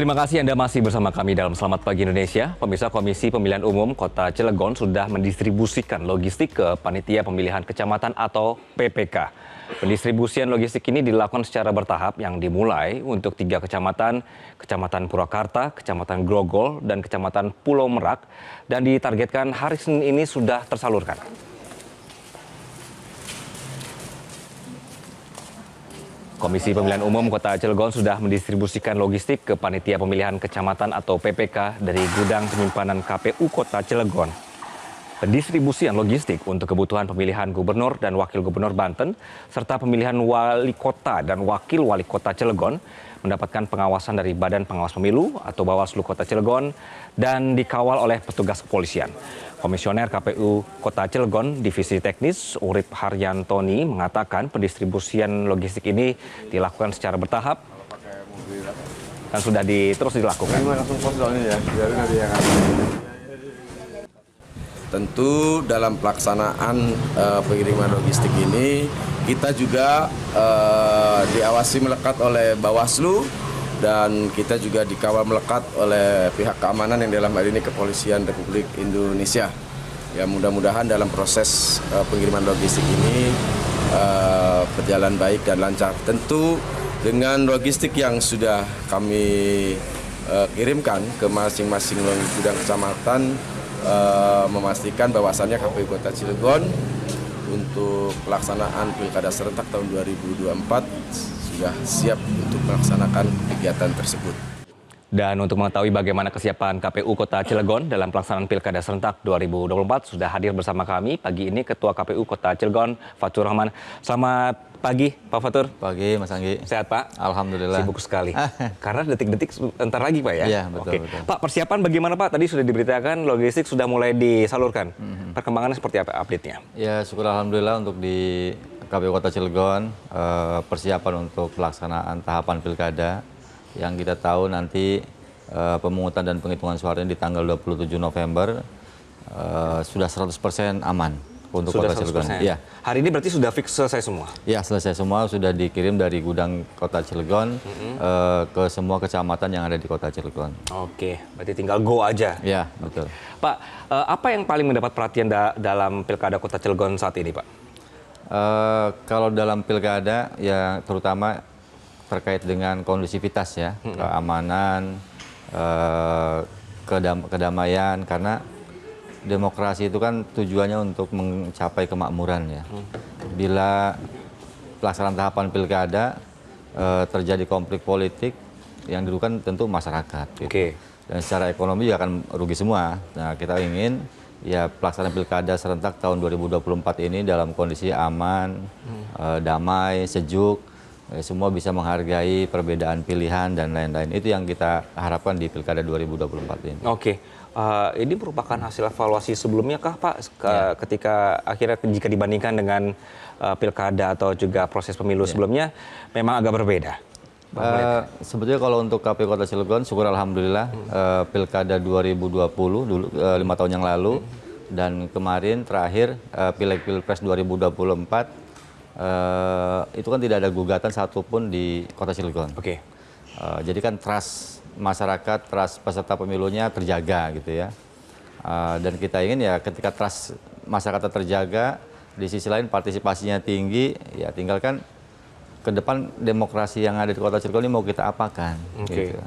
Terima kasih Anda masih bersama kami dalam Selamat Pagi Indonesia. Pemirsa, Komisi Pemilihan Umum Kota Cilegon sudah mendistribusikan logistik ke Panitia Pemilihan Kecamatan atau PPK. Pendistribusian logistik ini dilakukan secara bertahap yang dimulai untuk 3 kecamatan, Kecamatan Purwakarta, Kecamatan Grogol, dan Kecamatan Pulau Merak, dan ditargetkan hari Senin ini sudah tersalurkan. Komisi Pemilihan Umum Kota Cilegon sudah mendistribusikan logistik ke Panitia Pemilihan Kecamatan atau PPK dari gudang penyimpanan KPU Kota Cilegon. Pendistribusian logistik untuk kebutuhan pemilihan gubernur dan wakil gubernur Banten, serta pemilihan wali kota dan wakil wali kota Cilegon, mendapatkan pengawasan dari Badan Pengawas Pemilu atau Bawaslu Kota Cilegon dan dikawal oleh petugas kepolisian. Komisioner KPU Kota Cilegon Divisi Teknis Urip Haryantoni mengatakan pendistribusian logistik ini dilakukan secara bertahap dan sudah terus dilakukan. Tentu dalam pelaksanaan pengiriman logistik ini kita juga diawasi melekat oleh Bawaslu dan kita juga dikawal melekat oleh pihak keamanan yang dalam hal ini Kepolisian Republik Indonesia. Ya, mudah-mudahan dalam proses pengiriman logistik ini berjalan baik dan lancar. Tentu dengan logistik yang sudah kami kirimkan ke masing-masing gudang kecamatan, memastikan bahwasannya KPU Kota Cilegon untuk pelaksanaan Pilkada serentak tahun 2024 sudah siap untuk melaksanakan kegiatan tersebut. Dan untuk mengetahui bagaimana kesiapan KPU Kota Cilegon dalam pelaksanaan Pilkada serentak 2024 sudah hadir bersama kami pagi ini Ketua KPU Kota Cilegon, Fatur Rahman. Selamat pagi, Pak Fatur. Pagi, Mas Anggi. Sehat, Pak? Alhamdulillah. Sibuk sekali. Karena detik-detik sebentar lagi, Pak, ya? Iya, betul, Oke. betul. Pak, persiapan bagaimana, Pak? Tadi sudah diberitakan logistik sudah mulai disalurkan. Perkembangannya seperti apa update-nya? Ya, syukur Alhamdulillah untuk di KPU Kota Cilegon, persiapan untuk pelaksanaan tahapan Pilkada yang kita tahu nanti pemungutan dan penghitungan suaranya di tanggal 27 November sudah 100% aman untuk Sudah Kota Cilegon. 100%. Ya. Hari ini berarti sudah fix selesai semua? Ya, selesai semua, sudah dikirim dari gudang Kota Cilegon ke semua kecamatan yang ada di Kota Cilegon. Oke, berarti tinggal go aja. Ya, betul. Pak, apa yang paling mendapat perhatian dalam Pilkada Kota Cilegon saat ini, Pak? Kalau dalam pilkada ya terutama terkait dengan kondusivitas ya, keamanan, kedamaian, karena demokrasi itu kan tujuannya untuk mencapai kemakmuran ya. Bila pelaksanaan tahapan pilkada terjadi konflik politik yang dirugikan tentu masyarakat. Gitu. Oke. Dan secara ekonomi juga akan rugi semua. Nah, kita ingin ya pelaksanaan pilkada serentak tahun 2024 ini dalam kondisi aman, damai, sejuk, semua bisa menghargai perbedaan pilihan dan lain-lain. Itu yang kita harapkan di pilkada 2024 ini. Oke, ini merupakan hasil evaluasi sebelumnya kah, Pak? Ketika akhirnya jika dibandingkan dengan pilkada atau juga proses pemilu sebelumnya, memang agak berbeda. Sebetulnya kalau untuk KPU Kota Cilegon, syukur Alhamdulillah Pilkada 2020 dulu 5 tahun yang lalu dan kemarin terakhir Pileg Pilpres 2024 itu kan tidak ada gugatan satupun di Kota Cilegon. Oke. Jadi kan trust masyarakat, trust peserta pemilunya terjaga gitu ya. Dan kita ingin ya ketika trust masyarakat terjaga, di sisi lain partisipasinya tinggi, ya tinggal kan ke depan demokrasi yang ada di Kota Cilegon ini mau kita apakan. Oke. Gitu.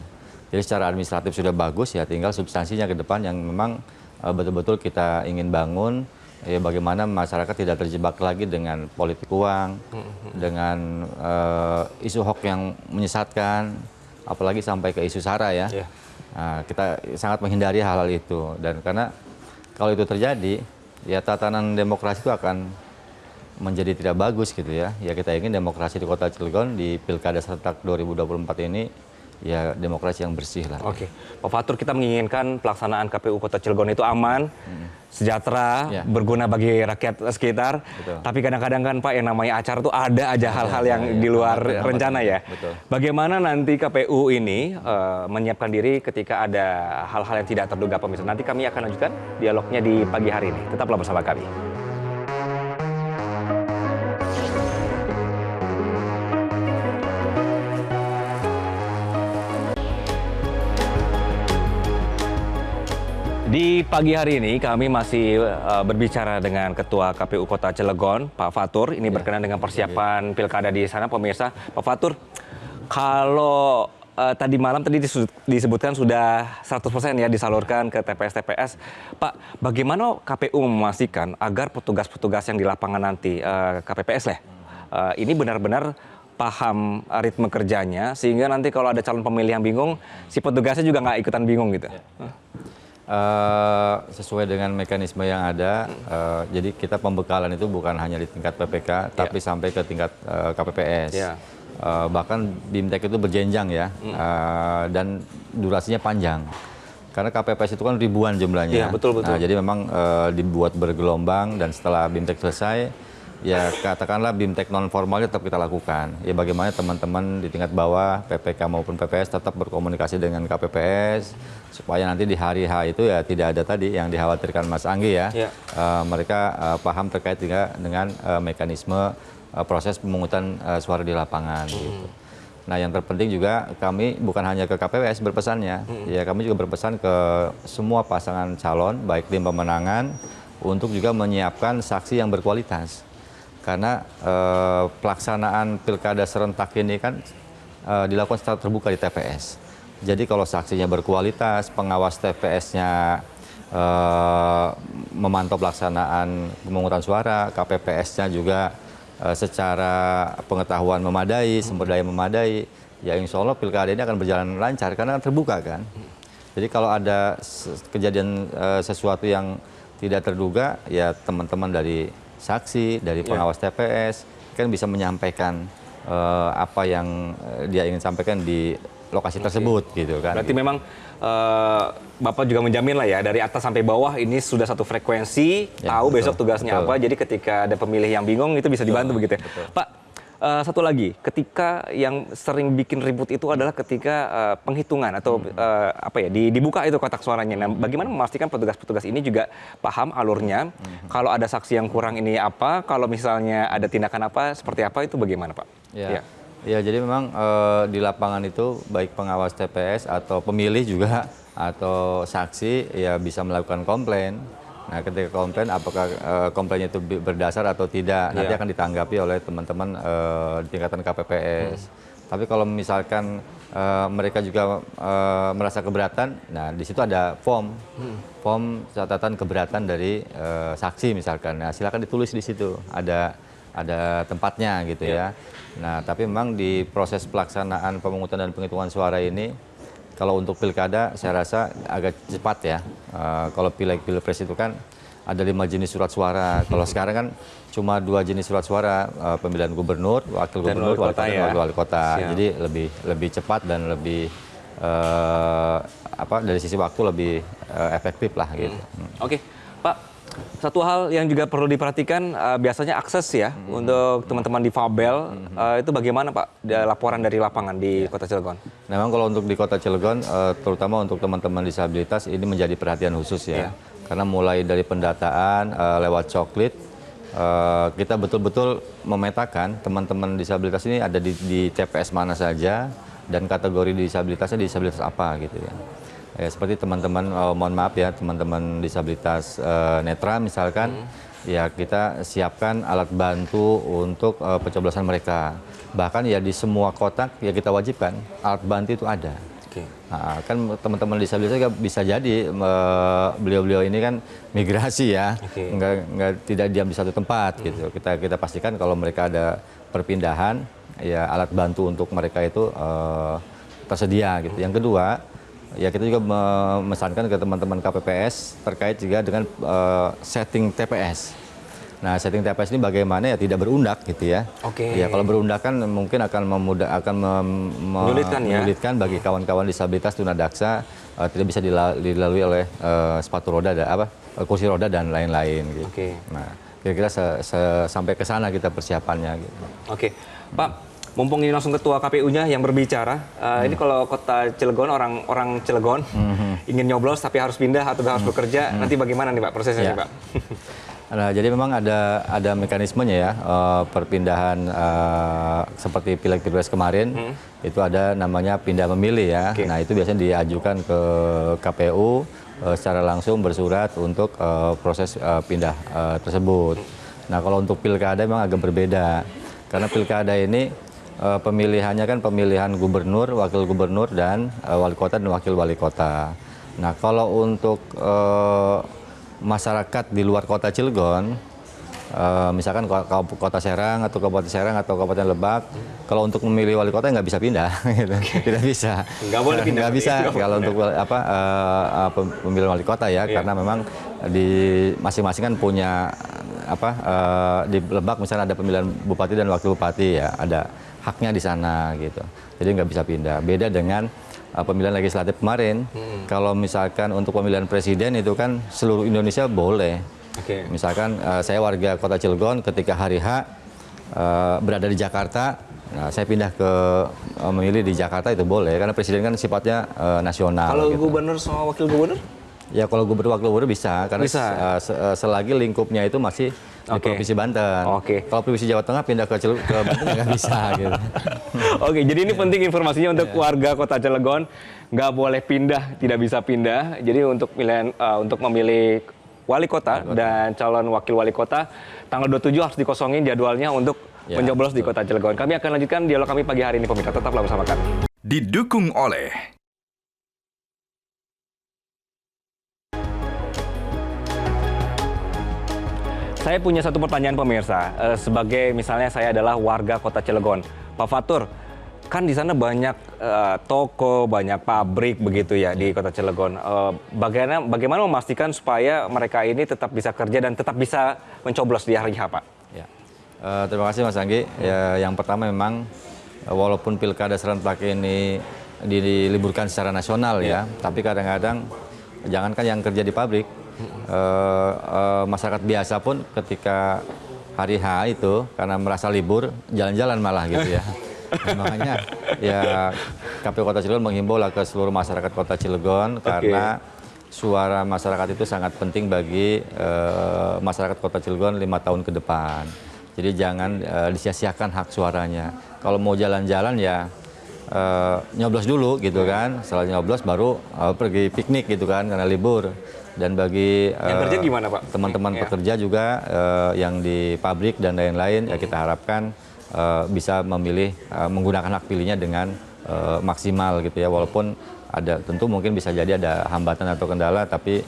Jadi secara administratif sudah bagus ya, tinggal substansinya ke depan yang memang betul-betul kita ingin bangun. Ya, bagaimana masyarakat tidak terjebak lagi dengan politik uang, dengan isu hoax yang menyesatkan, apalagi sampai ke isu SARA ya. Yeah. Nah, kita sangat menghindari hal-hal itu. Dan karena kalau itu terjadi, ya tatanan demokrasi itu akan menjadi tidak bagus gitu ya. Ya kita ingin demokrasi di Kota Cilegon di Pilkada serentak 2024 ini ya demokrasi yang bersih lah. Oke, Pak Fatur, kita menginginkan pelaksanaan KPU Kota Cilegon itu aman, sejahtera, berguna bagi rakyat sekitar. Betul. Tapi kadang-kadang kan Pak yang namanya acara tuh ada aja hal-hal yang di luar rencana ya. Betul. Bagaimana nanti KPU ini menyiapkan diri ketika ada hal-hal yang tidak terduga, pemirsa? Nanti kami akan lanjutkan dialognya di pagi hari ini. Tetaplah bersama kami. Di pagi hari ini kami masih berbicara dengan Ketua KPU Kota Cilegon, Pak Fatur. Ini berkenaan dengan persiapan pilkada di sana, pemirsa. Pak Fatur, kalau tadi malam disebutkan sudah 100% ya disalurkan ke TPS-TPS. Pak, bagaimana KPU memastikan agar petugas-petugas yang di lapangan nanti, KPPS lah, ini benar-benar paham ritme kerjanya, sehingga nanti kalau ada calon pemilih yang bingung, si petugasnya juga nggak ikutan bingung gitu. Sesuai dengan mekanisme yang ada, jadi kita pembekalan itu bukan hanya di tingkat PPK, tapi sampai ke tingkat KPPS. Bahkan BIMTEK itu berjenjang ya, dan durasinya panjang. Karena KPPS itu kan ribuan jumlahnya. Betul. Nah, jadi memang dibuat bergelombang, dan setelah BIMTEK selesai, ya katakanlah BIMTEK non formalnya tetap kita lakukan. Ya bagaimana teman-teman di tingkat bawah, PPK maupun PPS tetap berkomunikasi dengan KPPS, supaya nanti di hari H itu ya tidak ada tadi yang dikhawatirkan Mas Anggi ya. Mereka paham terkait juga dengan mekanisme proses pemungutan suara di lapangan gitu. Nah, yang terpenting juga kami bukan hanya ke KPPS berpesannya, ya kami juga berpesan ke semua pasangan calon baik tim pemenangan untuk juga menyiapkan saksi yang berkualitas. Karena pelaksanaan pilkada serentak ini kan dilakukan secara terbuka di TPS. Jadi kalau saksinya berkualitas, pengawas TPS-nya memantau pelaksanaan pemungutan suara, KPPS-nya juga secara pengetahuan memadai, sumber daya memadai, ya insya Allah pilkada ini akan berjalan lancar karena terbuka kan. Jadi kalau ada kejadian sesuatu yang tidak terduga, ya teman-teman dari saksi, dari pengawas TPS kan bisa menyampaikan apa yang dia ingin sampaikan di lokasi tersebut gitu kan. Berarti memang Bapak juga menjamin lah ya, dari atas sampai bawah ini sudah satu frekuensi, tahu besok tugasnya apa, jadi ketika ada pemilih yang bingung itu bisa dibantu begitu ya. Pak, satu lagi, ketika yang sering bikin ribut itu adalah ketika penghitungan atau dibuka itu kotak suaranya. Nah, bagaimana memastikan petugas-petugas ini juga paham alurnya, kalau ada saksi yang kurang ini apa, kalau misalnya ada tindakan apa, seperti apa, itu bagaimana Pak? Ya, jadi memang di lapangan itu baik pengawas TPS atau pemilih juga atau saksi ya bisa melakukan komplain. Nah, ketika komplain, apakah komplainnya itu berdasar atau tidak, nanti akan ditanggapi oleh teman-teman di tingkatan KPPS. Tapi kalau misalkan mereka juga merasa keberatan, nah di situ ada form catatan keberatan dari saksi misalkan. Nah, silakan ditulis di situ, ada tempatnya gitu ya. Nah, tapi memang di proses pelaksanaan pemungutan dan penghitungan suara ini, kalau untuk pilkada saya rasa agak cepat ya. Kalau pileg pilpres itu kan ada 5 jenis surat suara. Kalau sekarang kan cuma 2 jenis surat suara, pemilihan gubernur, wakil gubernur, wali kota. Jadi lebih cepat dan lebih dari sisi waktu lebih efektif lah gitu. Oke, Pak. Satu hal yang juga perlu diperhatikan, biasanya akses ya untuk teman-teman di Fabel, itu bagaimana Pak laporan dari lapangan di Kota Cilegon? Memang kalau untuk di Kota Cilegon, terutama untuk teman-teman disabilitas ini menjadi perhatian khusus ya. Karena mulai dari pendataan lewat coklit, kita betul-betul memetakan teman-teman disabilitas ini ada di TPS mana saja dan kategori disabilitasnya disabilitas apa gitu ya. Ya, seperti teman-teman, mohon maaf ya, teman-teman disabilitas netra misalkan, ya kita siapkan alat bantu untuk pencoblosan mereka. Bahkan ya di semua kotak ya kita wajibkan alat bantu itu ada. Nah, kan teman-teman disabilitas juga bisa jadi beliau-beliau ini kan migrasi ya, tidak diam di satu tempat gitu. Kita pastikan kalau mereka ada perpindahan, ya alat bantu untuk mereka itu tersedia gitu. Yang kedua, ya kita juga memesankan ke teman-teman KPPS terkait juga dengan setting TPS. Nah, setting TPS ini bagaimana ya tidak berundak gitu ya. Ya kalau berundak kan mungkin akan menyulitkan bagi kawan-kawan disabilitas tunadaksa, tidak bisa dilalui oleh sepatu roda, kursi roda dan lain-lain gitu. Nah, kira-kira sampai ke sana kita persiapannya gitu. Pak. Mumpung ini langsung ketua KPU-nya yang berbicara, ini kalau Kota Cilegon, orang Cilegon ingin nyoblos tapi harus pindah atau harus bekerja, nanti bagaimana nih Pak prosesnya nih Pak? Nah, jadi memang ada mekanismenya ya, perpindahan seperti Pileg-Pilpres kemarin, itu ada namanya pindah memilih ya. Oke. Nah, itu biasanya diajukan ke KPU secara langsung bersurat untuk proses pindah tersebut. Nah, kalau untuk pilkada memang agak berbeda, karena pilkada ini pemilihannya kan pemilihan gubernur, wakil gubernur, dan wali kota dan wakil wali kota. Nah, kalau untuk masyarakat di luar kota Cilegon, misalkan kota Serang atau Kabupaten Serang atau Kabupaten Lebak, kalau untuk memilih wali kota nggak bisa pindah, gitu. Tidak bisa. Nggak boleh pindah. Nggak bisa kalau untuk pemilihan wali kota ya, karena memang di masing-masing kan punya di Lebak misalnya ada pemilihan bupati dan wakil bupati ya, ada haknya di sana gitu. Jadi nggak bisa pindah. Beda dengan pemilihan legislatif kemarin. Kalau misalkan untuk pemilihan presiden itu kan seluruh Indonesia boleh. Oke. Misalkan saya warga kota Cilegon, ketika hari H berada di Jakarta, nah, saya pindah ke memilih di Jakarta itu boleh, karena presiden kan sifatnya nasional. Kalau gitu. gubernur sama wakil gubernur? Ya kalau gubernur wakil gubernur bisa, karena Bisa. selagi lingkupnya itu masih di Provinsi Banten. Oke. Kalau Provinsi Jawa Tengah pindah ke Banten nggak bisa gitu. Oke, jadi ini penting informasinya untuk warga Kota Cilegon, nggak boleh pindah, tidak bisa pindah. Jadi untuk memilih wali kota dan calon wakil wali kota, tanggal 27 harus dikosongin jadwalnya untuk mencoblos di Kota Cilegon. Kami akan lanjutkan dialog kami pagi hari ini, pemirsa. Tetaplah bersama kami. Didukung oleh Saya punya satu pertanyaan pemirsa. Sebagai misalnya saya adalah warga Kota Cilegon, Pak Fatur, kan di sana banyak toko, banyak pabrik begitu ya di Kota Cilegon. Bagaimana memastikan supaya mereka ini tetap bisa kerja dan tetap bisa mencoblos di hari H, Pak? Ya. Terima kasih Mas Anggi. Ya, yang pertama memang walaupun pilkada serentak ini diliburkan secara nasional ya, tapi kadang-kadang jangankan yang kerja di pabrik, masyarakat biasa pun ketika hari H itu karena merasa libur jalan-jalan malah gitu ya. Makanya ya KPU Kota Cilegon menghimbau lah ke seluruh masyarakat Kota Cilegon, karena suara masyarakat itu sangat penting bagi masyarakat Kota Cilegon 5 tahun ke depan. Jadi jangan disia-siakan hak suaranya. Kalau mau jalan-jalan ya nyoblos dulu gitu kan. Setelah nyoblos baru pergi piknik gitu kan karena libur. Dan bagi Yang kerja gimana, Pak? teman-teman pekerja juga yang di pabrik dan lain-lain, ya kita harapkan bisa memilih menggunakan hak pilihnya dengan maksimal gitu ya. Walaupun ada tentu mungkin bisa jadi ada hambatan atau kendala, tapi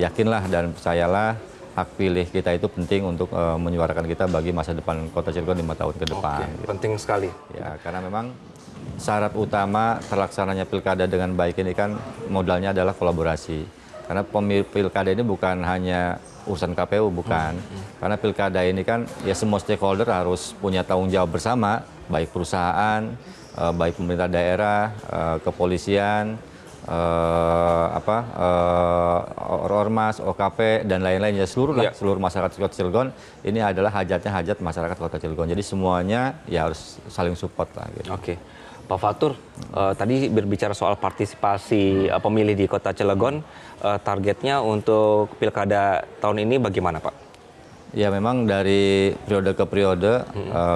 yakinlah dan percayalah hak pilih kita itu penting untuk menyuarakan kita bagi masa depan Kota Cilegon 5 tahun ke depan. Oke, penting sekali. Ya, karena memang syarat utama terlaksananya pilkada dengan baik ini kan modalnya adalah kolaborasi. Karena pilkada ini bukan hanya urusan KPU, bukan. Karena pilkada ini kan ya semua stakeholder harus punya tanggung jawab bersama, baik perusahaan, baik pemerintah daerah, kepolisian, ormas, OKP dan lain-lain ya, seluruh masyarakat Kota Cilegon ini adalah hajat masyarakat Kota Cilegon. Jadi semuanya ya harus saling support lah gitu. Oke. Pak Fatur, tadi berbicara soal partisipasi pemilih di Kota Cilegon, targetnya untuk pilkada tahun ini bagaimana, Pak? Ya memang dari periode ke periode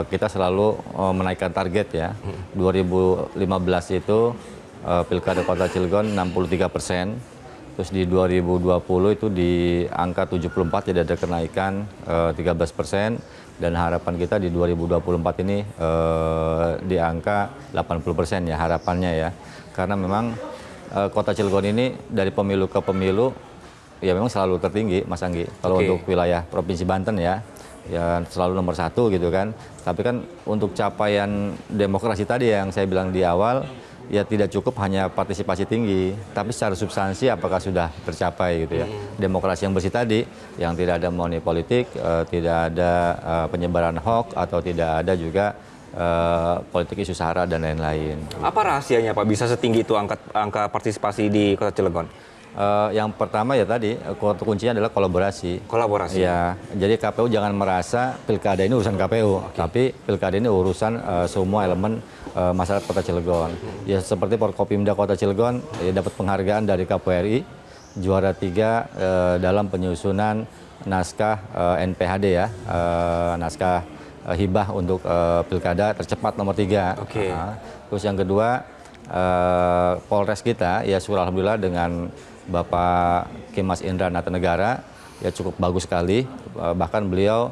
kita selalu menaikkan target ya. 2015 itu pilkada Kota Cilegon 63%, terus di 2020 itu di angka 74 tidak ada kenaikan 13%, dan harapan kita di 2024 ini di angka 80% ya harapannya ya. Karena memang Kota Cilegon ini dari pemilu ke pemilu ya memang selalu tertinggi, Mas Anggi. Kalau untuk wilayah Provinsi Banten ya selalu nomor 1 gitu kan. Tapi kan untuk capaian demokrasi tadi yang saya bilang di awal, ya tidak cukup hanya partisipasi tinggi, tapi secara substansi apakah sudah tercapai gitu ya. Demokrasi yang bersih tadi, yang tidak ada money politik, tidak ada penyebaran hoax, atau tidak ada juga politik isu sara dan lain-lain. Apa rahasianya, Pak, bisa setinggi itu angka partisipasi di Kota Cilegon? Yang pertama ya tadi, kuncinya adalah kolaborasi. Kolaborasi. Ya, jadi KPU jangan merasa pilkada ini urusan KPU, tapi pilkada ini urusan semua elemen masyarakat Kota Cilegon. Ya seperti Forkopimda Kota Cilegon ya, dapat penghargaan dari KPU RI, juara 3 dalam penyusunan naskah NPHD ya, naskah hibah untuk pilkada tercepat nomor 3. Oke. Terus yang kedua, Polres kita ya syukur alhamdulillah dengan Bapak Kimas Indra Natanegara ya cukup bagus sekali. Bahkan beliau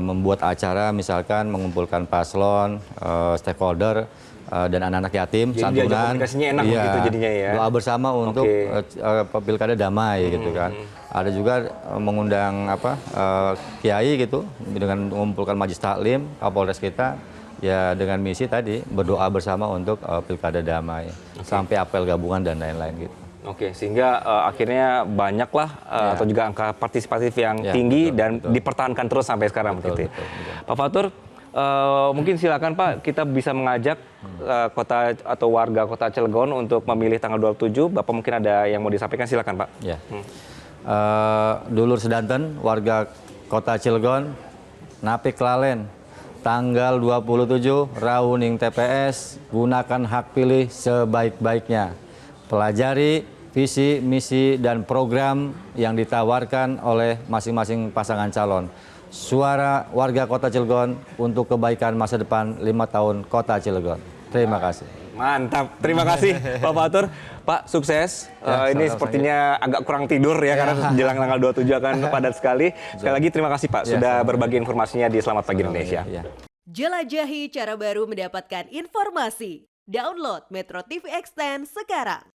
membuat acara misalkan mengumpulkan paslon, stakeholder, dan anak-anak yatim, Jadi santunan, komunikasinya enak gitu jadinya ya. doa bersama untuk pilkada damai gitu kan. Ada juga mengundang kiai gitu dengan mengumpulkan majelis taklim Kapolres kita ya dengan misi tadi berdoa bersama untuk pilkada damai sampai apel gabungan dan lain-lain gitu. Oke, sehingga akhirnya banyaklah atau juga angka partisipatif yang Ya, tinggi betul, dan betul. dipertahankan terus sampai sekarang begitu. Ya. Betul. Pak Fatur, mungkin silakan Pak, kita bisa mengajak kota atau warga Kota Cilegon untuk memilih tanggal 27. Bapak mungkin ada yang mau disampaikan, silakan Pak. Ya. Dulur sedanten warga Kota Cilegon, napik lalen tanggal 27 rauning TPS, gunakan hak pilih sebaik-baiknya. Pelajari visi, misi, dan program yang ditawarkan oleh masing-masing pasangan calon. Suara warga Kota Cilegon untuk kebaikan masa depan 5 tahun Kota Cilegon. Terima kasih. Mantap, terima kasih Pak Fatur. Pak, sukses. Ini sama-sama. sepertinya agak kurang tidur ya, karena jelang tanggal 27 akan padat sekali. Sekali lagi terima kasih Pak sudah berbagi informasinya di Selamat Pagi Indonesia. Ya. Jelajahi cara baru mendapatkan informasi. Download Metro TV Extend sekarang.